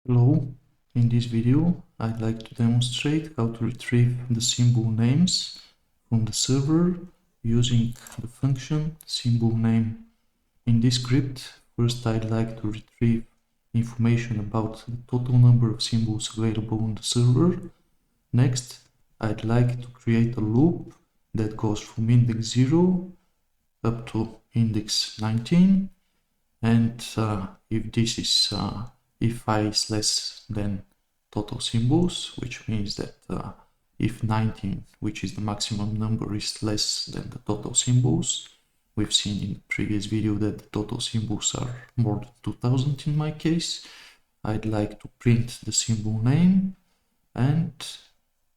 Hello, in this video I'd like to demonstrate how to retrieve the symbol names from the server using the function symbol name. In this script, first I'd like to retrieve information about the total number of symbols available on the server. Next, I'd like to create a loop that goes from index 0 up to index 19, and if this is if I is less than total symbols, which means that if 19, which is the maximum number, is less than the total symbols, we've seen in the previous video that the total symbols are more than 2000 in my case, I'd like to print the symbol name, and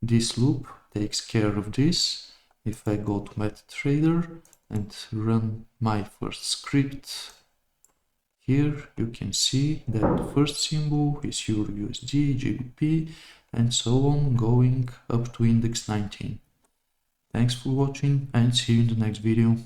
this loop takes care of this. If I go to MetaTrader and run my first script, here you can see that the first symbol is Euro USD, GBP, and so on, going up to index 19. Thanks for watching and see you in the next video.